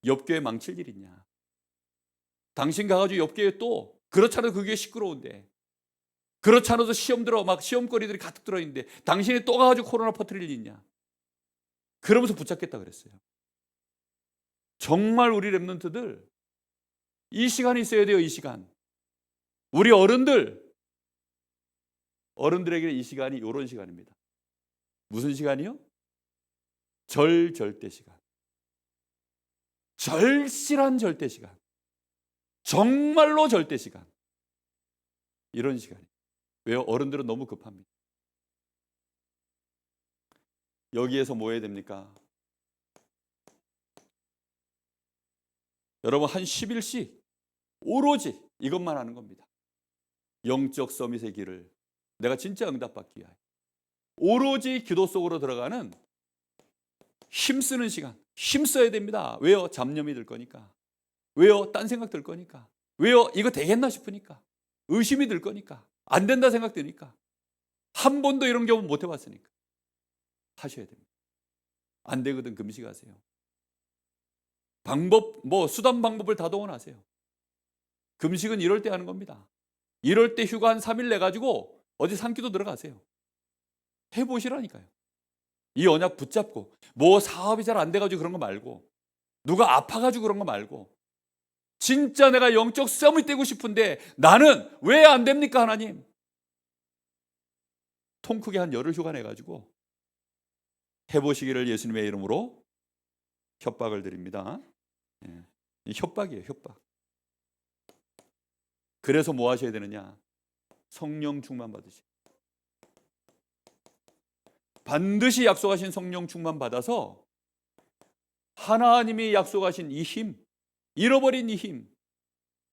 옆교회 망칠 일 있냐? 당신 가가지고 옆교회 또 그렇잖아도 그 교회 시끄러운데 그렇잖아도 시험 들어 막 시험거리들이 가득 들어있는데 당신이 또 가가지고 코로나 퍼뜨릴 일 있냐? 그러면서 붙잡겠다 그랬어요. 정말 우리 랩런트들 이 시간이 있어야 돼요. 이 시간. 우리 어른들에게 이 시간이 이런 시간입니다. 무슨 시간이요? 절대 시간. 절실한 절대 시간. 정말로 절대 시간. 이런 시간이에요. 왜요? 어른들은 너무 급합니다. 여기에서 뭐 해야 됩니까? 여러분 한 10일씩 오로지 이것만 하는 겁니다. 영적 서밋의 길을 내가 진짜 응답받기 위하여 오로지 기도 속으로 들어가는 힘쓰는 시간, 힘써야 됩니다. 왜요? 잡념이 들 거니까. 왜요? 딴 생각 들 거니까. 왜요? 이거 되겠나 싶으니까. 의심이 들 거니까. 안 된다 생각되니까. 한 번도 이런 경험 못 해봤으니까. 하셔야 됩니다. 안 되거든 금식하세요. 수단 방법을 다 동원하세요. 금식은 이럴 때 하는 겁니다. 이럴 때 휴가 한 3일 내가지고 어디 산기도 들어가세요. 해보시라니까요. 이 언약 붙잡고 사업이 잘 안 돼가지고 그런 거 말고 누가 아파가지고 그런 거 말고 진짜 내가 영적 싸움이 떼고 싶은데 나는 왜 안 됩니까 하나님? 통 크게 한 열흘 휴가 내가지고 해보시기를 예수님의 이름으로 협박을 드립니다. 이 협박이에요. 협박. 그래서 뭐 하셔야 되느냐? 성령 충만 받으시. 반드시 약속하신 성령 충만 받아서 하나님이 약속하신 이 힘, 잃어버린 이 힘,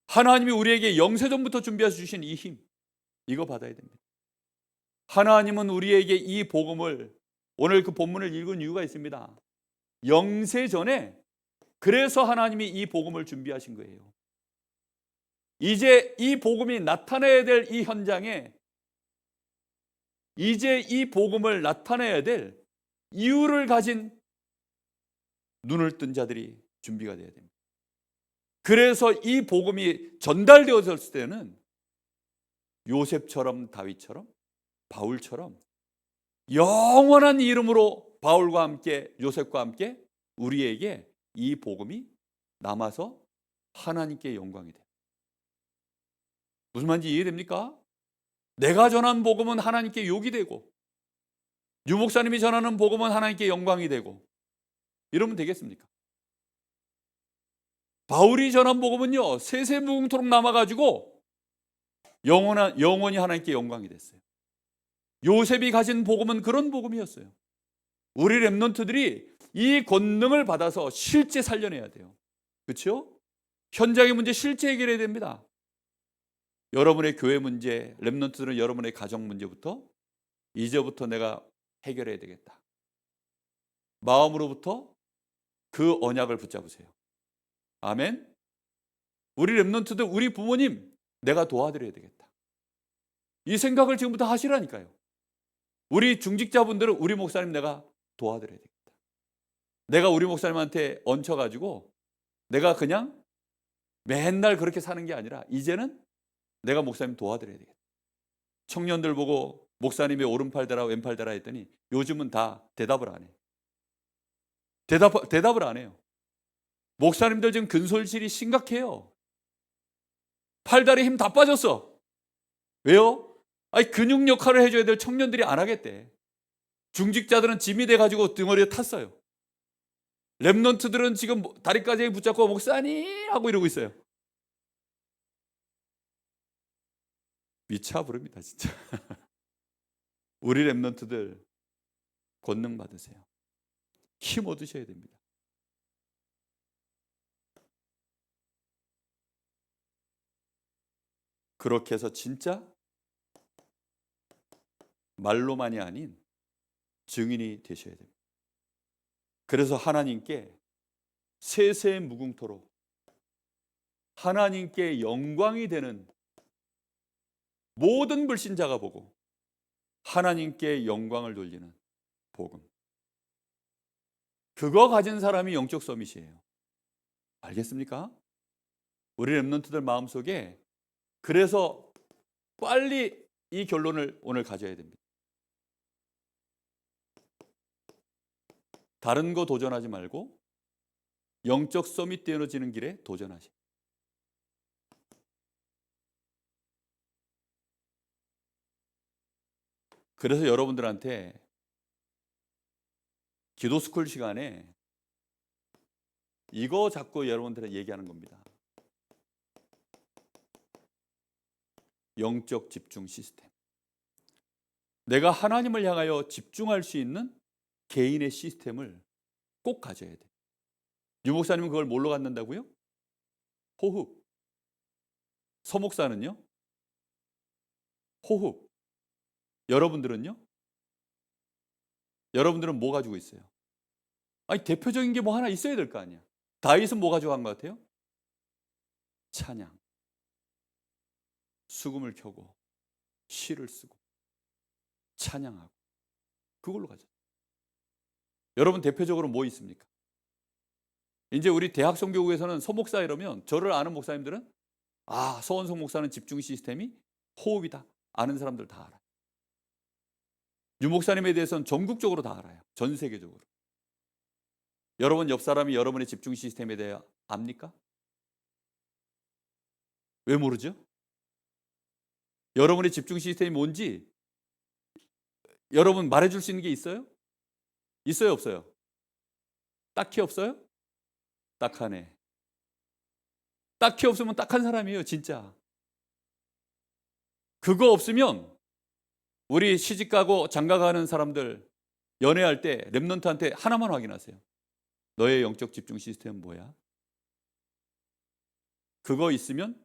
하나님이 우리에게 영세전부터 준비해 주신 이 힘, 이거 받아야 됩니다. 하나님은 우리에게 이 복음을 오늘 그 본문을 읽은 이유가 있습니다. 영세전에 그래서 하나님이 이 복음을 준비하신 거예요. 이제 이 복음이 나타나야 될 이 현장에 이제 이 복음을 나타내야 될 이유를 가진 눈을 뜬 자들이 준비가 돼야 됩니다. 그래서 이 복음이 전달되었을 때는 요셉처럼 다윗처럼 바울처럼 영원한 이름으로 바울과 함께 요셉과 함께 우리에게 이 복음이 남아서 하나님께 영광이 돼요. 무슨 말인지 이해됩니까? 내가 전한 복음은 하나님께 욕이 되고 유 목사님이 전하는 복음은 하나님께 영광이 되고 이러면 되겠습니까? 바울이 전한 복음은요, 세세무궁토록 남아가지고 영원히 하나님께 영광이 됐어요. 요셉이 가진 복음은 그런 복음이었어요. 우리 렘넌트들이 이 권능을 받아서 실제 살려내야 돼요. 그렇죠? 현장의 문제 실제 해결해야 됩니다. 여러분의 교회 문제, 렘넌트들은 여러분의 가정 문제부터 이제부터 내가 해결해야 되겠다. 마음으로부터 그 언약을 붙잡으세요. 아멘. 우리 렘넌트들, 우리 부모님 내가 도와드려야 되겠다. 이 생각을 지금부터 하시라니까요. 우리 중직자분들은 우리 목사님 내가 도와드려야 되겠다. 내가 우리 목사님한테 얹혀가지고 내가 그냥 맨날 그렇게 사는 게 아니라 이제는 내가 목사님 도와드려야 되겠다. 청년들 보고 목사님의 오른팔 대라 왼팔 대라 했더니 요즘은 다 대답을 안 해요. 대답을 안 해요. 목사님들 지금 근손실이 심각해요. 팔다리 힘 다 빠졌어. 왜요? 아니, 근육 역할을 해줘야 될 청년들이 안 하겠대. 중직자들은 짐이 돼가지고 등어리에 탔어요. 렘넌트들은 지금 다리까지 붙잡고 목사님 하고 이러고 있어요. 미쳐 부릅니다, 진짜. 우리 렘넌트들 권능 받으세요. 힘 얻으셔야 됩니다. 그렇게 해서 진짜 말로만이 아닌 증인이 되셔야 됩니다. 그래서 하나님께 세세무궁토록 하나님께 영광이 되는 모든 불신자가 보고 하나님께 영광을 돌리는 복음. 그거 가진 사람이 영적 서밋이에요. 알겠습니까? 우리 렘넌트들 마음속에 그래서 빨리 이 결론을 오늘 가져야 됩니다. 다른 거 도전하지 말고 영적 서밋 되어지는 길에 도전하시. 그래서 여러분들한테 기도 스쿨 시간에 이거 자꾸 여러분들한테 얘기하는 겁니다. 영적 집중 시스템. 내가 하나님을 향하여 집중할 수 있는 개인의 시스템을 꼭 가져야 돼. 유 목사님은 그걸 뭘로 갖는다고요? 호흡. 서 목사는요? 호흡. 여러분들은요? 여러분들은 뭐 가지고 있어요? 아니, 대표적인 게 뭐 하나 있어야 될 거 아니야. 다윗은 뭐 가지고 간 것 같아요? 찬양. 수금을 켜고 시를 쓰고 찬양하고 그걸로 가죠. 여러분 대표적으로 뭐 있습니까? 이제 우리 대학 선교국에서는 서목사 이러면 저를 아는 목사님들은 서원석 목사는 집중 시스템이 호흡이다. 아는 사람들 다 알아요. 유 목사님에 대해서는 전국적으로 다 알아요. 전 세계적으로. 여러분 옆 사람이 여러분의 집중 시스템에 대해 압니까? 왜 모르죠? 여러분의 집중 시스템이 뭔지 여러분 말해줄 수 있는 게 있어요? 있어요, 없어요? 딱히 없어요? 딱하네. 딱히 없으면 딱한 사람이에요, 진짜. 그거 없으면 우리 시집가고 장가가는 사람들 연애할 때 렘넌트한테 하나만 확인하세요. 너의 영적 집중 시스템은 뭐야? 그거 있으면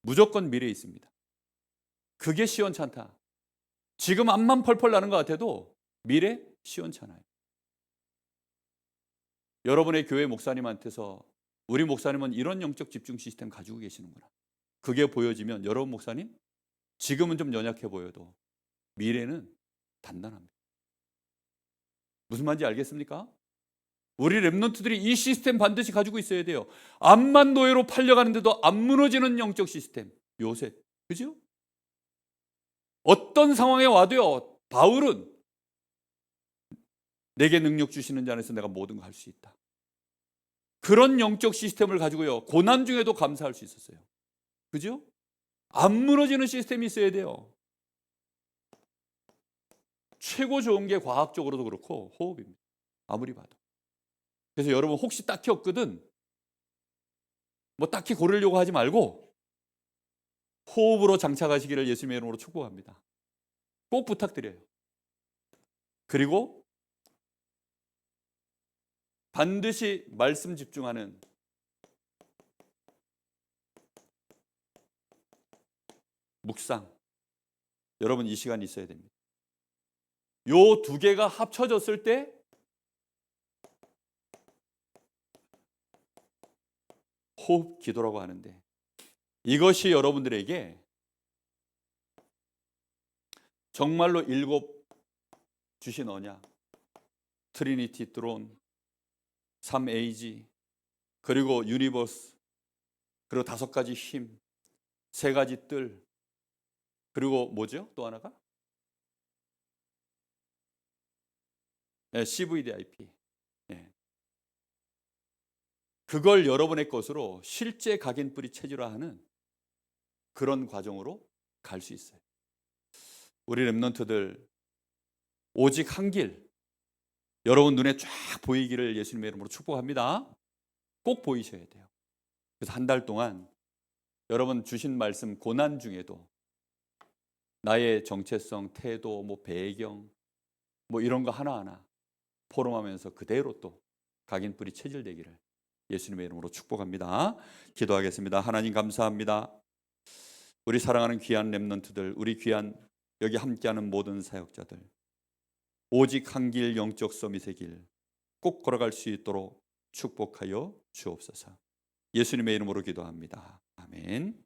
무조건 미래에 있습니다. 그게 시원찮다. 지금 암만 펄펄 나는 것 같아도 미래 시원찮아요. 여러분의 교회 목사님한테서 우리 목사님은 이런 영적 집중 시스템 가지고 계시는구나. 그게 보여지면 여러분 목사님 지금은 좀 연약해 보여도 미래는 단단합니다. 무슨 말인지 알겠습니까? 우리 렘넌트들이 이 시스템 반드시 가지고 있어야 돼요. 암만 노예로 팔려가는데도 안 무너지는 영적 시스템. 요셉, 그죠? 어떤 상황에 와도요, 바울은 내게 능력 주시는 자 안에서 내가 모든 걸 할 수 있다. 그런 영적 시스템을 가지고요, 고난 중에도 감사할 수 있었어요. 그죠? 안 무너지는 시스템이 있어야 돼요. 최고 좋은 게 과학적으로도 그렇고 호흡입니다. 아무리 봐도. 그래서 여러분 혹시 딱히 없거든 뭐 딱히 고르려고 하지 말고 호흡으로 장착하시기를 예수님의 이름으로 축복합니다. 꼭 부탁드려요. 그리고 반드시 말씀 집중하는 묵상. 여러분 이 시간이 있어야 됩니다. 요 두 개가 합쳐졌을 때 호흡 기도라고 하는데 이것이 여러분들에게 정말로 7 주신 언약, 트리니티 트론, 3AG, 그리고 유니버스, 그리고 5가지 힘, 3가지 뜰, 그리고 뭐죠? 또 하나가? 네, CVDIP. 네. 그걸 여러분의 것으로 실제 각인뿌리 체질화하는 그런 과정으로 갈 수 있어요. 우리 렘넌트들 오직 한 길, 여러분 눈에 쫙 보이기를 예수님의 이름으로 축복합니다. 꼭 보이셔야 돼요. 그래서 한 달 동안 여러분 주신 말씀 고난 중에도 나의 정체성, 태도, 뭐 배경, 뭐 이런 거 하나하나 포럼하면서 그대로 또 각인뿌리 체질되기를 예수님의 이름으로 축복합니다. 기도하겠습니다. 하나님 감사합니다. 우리 사랑하는 귀한 렘넌트들, 우리 귀한 여기 함께하는 모든 사역자들, 오직 한 길 영적 서밋의 길 꼭 걸어갈 수 있도록 축복하여 주옵소서. 예수님의 이름으로 기도합니다. 아멘.